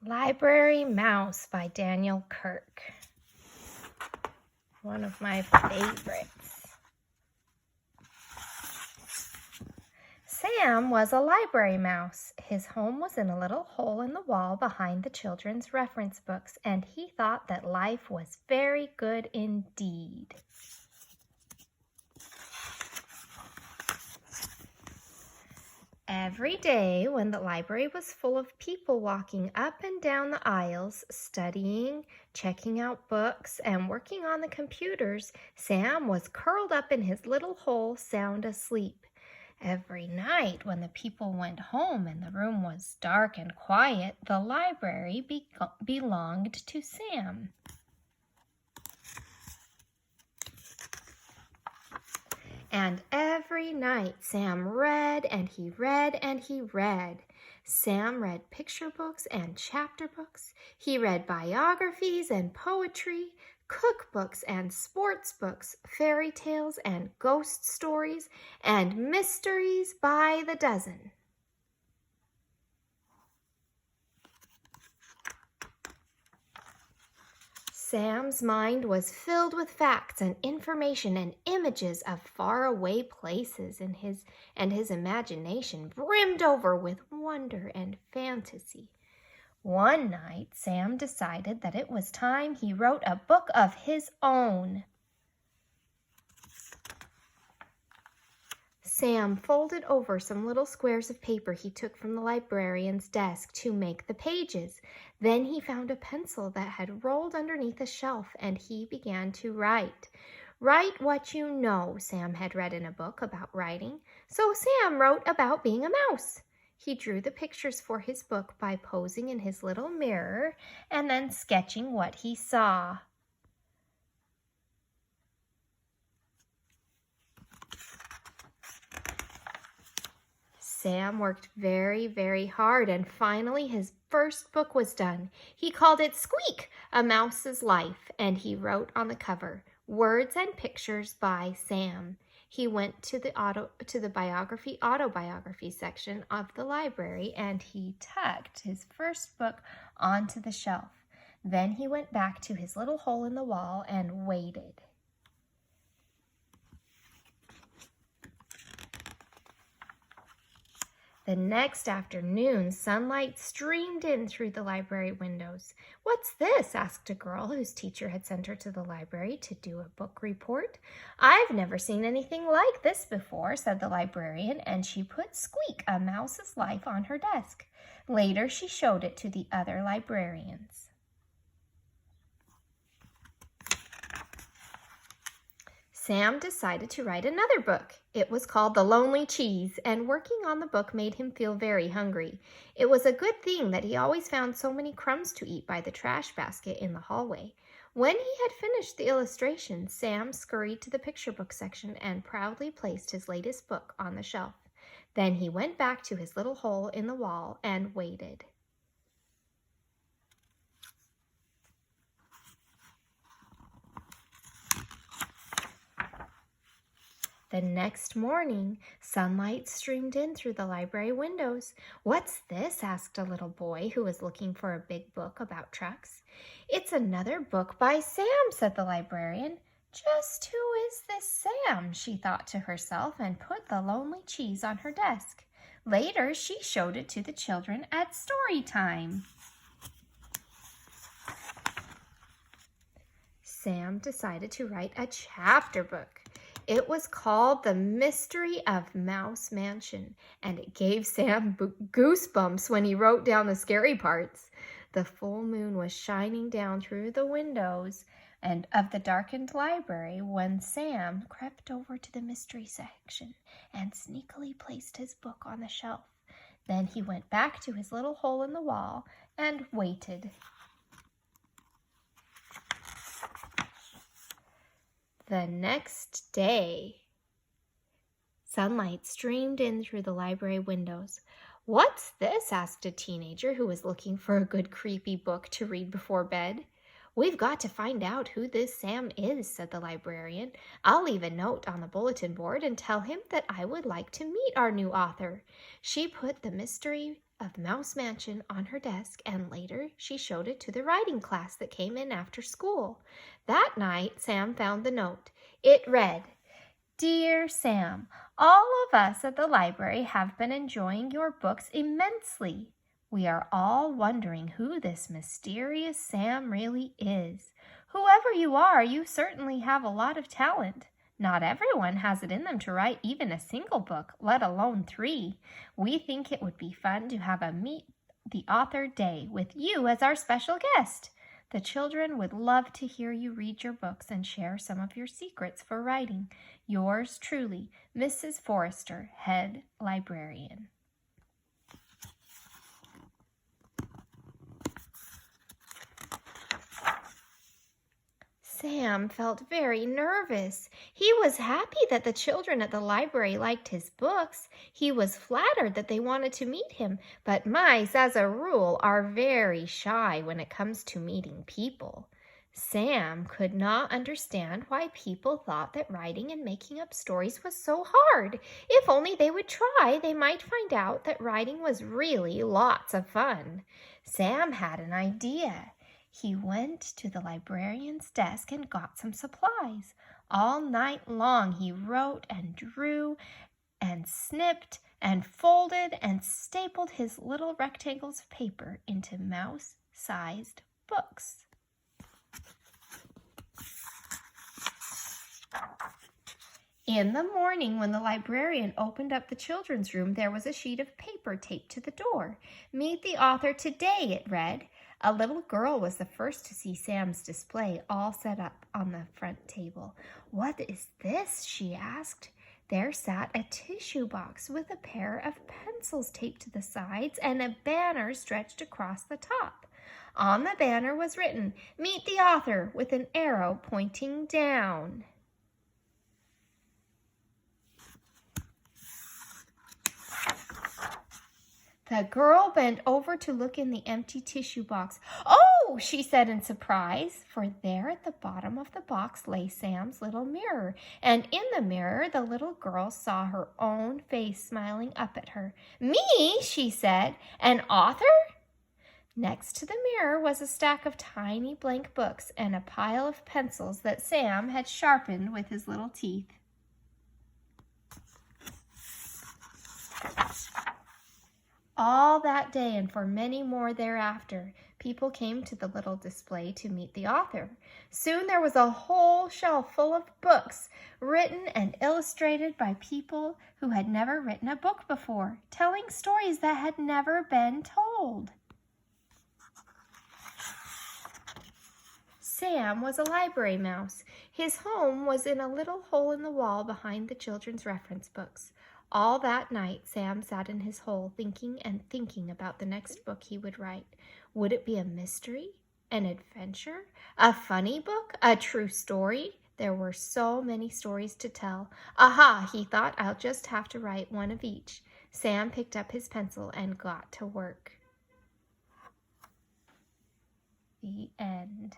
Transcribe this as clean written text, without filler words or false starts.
Library Mouse by Daniel Kirk. One of my favorites. Sam was a library mouse. His home was in a little hole in the wall behind the children's reference books, and he thought that life was very good indeed. Every day when the library was full of people walking up and down the aisles, studying, checking out books, and working on the computers, Sam was curled up in his little hole, sound asleep. Every night when the people went home and the room was dark and quiet, the library belonged to Sam. And every night Sam read and he read and he read. Sam read picture books and chapter books. He read biographies and poetry, cookbooks and sports books, fairy tales and ghost stories, and mysteries by the dozen. Sam's mind was filled with facts and information and images of faraway places, and his imagination brimmed over with wonder and fantasy. One night, Sam decided that it was time he wrote a book of his own. Sam folded over some little squares of paper he took from the librarian's desk to make the pages. Then he found a pencil that had rolled underneath a shelf, and he began to write. Write what you know, Sam had read in a book about writing. So Sam wrote about being a mouse. He drew the pictures for his book by posing in his little mirror and then sketching what he saw. Sam worked very, very hard, and finally his first book was done. He called it Squeak, A Mouse's Life, and he wrote on the cover, Words and Pictures by Sam. He went to the autobiography section of the library, and he tucked his first book onto the shelf. Then he went back to his little hole in the wall and waited. The next afternoon, sunlight streamed in through the library windows. "What's this?" asked a girl whose teacher had sent her to the library to do a book report. "I've never seen anything like this before," said the librarian, and she put Squeak, A Mouse's Life on her desk. Later, she showed it to the other librarians. Sam decided to write another book. It was called The Lonely Cheese, and working on the book made him feel very hungry. It was a good thing that he always found so many crumbs to eat by the trash basket in the hallway. When he had finished the illustration, Sam scurried to the picture book section and proudly placed his latest book on the shelf. Then he went back to his little hole in the wall and waited. The next morning, sunlight streamed in through the library windows. "What's this?" asked a little boy who was looking for a big book about trucks. "It's another book by Sam," said the librarian. "Just who is this Sam?" she thought to herself, and put The Lonely Cheese on her desk. Later, she showed it to the children at story time. Sam decided to write a chapter book. It was called The Mystery of Mouse Mansion, and it gave Sam goosebumps when he wrote down the scary parts. The full moon was shining down through the windows and of the darkened library when Sam crept over to the mystery section and sneakily placed his book on the shelf. Then he went back to his little hole in the wall and waited. The next day, sunlight streamed in through the library windows. "What's this?" asked a teenager who was looking for a good creepy book to read before bed. "We've got to find out who this Sam is," said the librarian. "I'll leave a note on the bulletin board and tell him that I would like to meet our new author." She put The Mystery of Mouse Mansion on her desk, and later she showed it to the writing class that came in after school. That night, Sam found the note. It read, "Dear Sam, all of us at the library have been enjoying your books immensely. We are all wondering who this mysterious Sam really is. Whoever you are, you certainly have a lot of talent. Not everyone has it in them to write even a single book, let alone 3. We think it would be fun to have a Meet the Author Day with you as our special guest. The children would love to hear you read your books and share some of your secrets for writing. Yours truly, Mrs. Forrester, Head Librarian." Sam felt very nervous. He was happy that the children at the library liked his books. He was flattered that they wanted to meet him, but mice, as a rule, are very shy when it comes to meeting people. Sam could not understand why people thought that writing and making up stories was so hard. If only they would try, they might find out that writing was really lots of fun. Sam had an idea. He went to the librarian's desk and got some supplies. All night long he wrote and drew and snipped and folded and stapled his little rectangles of paper into mouse-sized books. In the morning, when the librarian opened up the children's room, there was a sheet of paper taped to the door. "Meet the author today," it read. A little girl was the first to see Sam's display all set up on the front table. "What is this?" she asked. There sat a tissue box with a pair of pencils taped to the sides and a banner stretched across the top. On the banner was written, "Meet the author," with an arrow pointing down. The girl bent over to look in the empty tissue box. "Oh!" she said in surprise, for there at the bottom of the box lay Sam's little mirror, and in the mirror the little girl saw her own face smiling up at her. "Me?" she said. "An author?" Next to the mirror was a stack of tiny blank books and a pile of pencils that Sam had sharpened with his little teeth. All that day and for many more thereafter, people came to the little display to meet the author. Soon there was a whole shelf full of books, written and illustrated by people who had never written a book before, telling stories that had never been told. Sam was a library mouse. His home was in a little hole in the wall behind the children's reference books. All that night, Sam sat in his hole thinking and thinking about the next book he would write. Would it be a mystery, an adventure, a funny book, a true story? There were so many stories to tell. Aha, he thought, I'll just have to write one of each. Sam picked up his pencil and got to work. The end.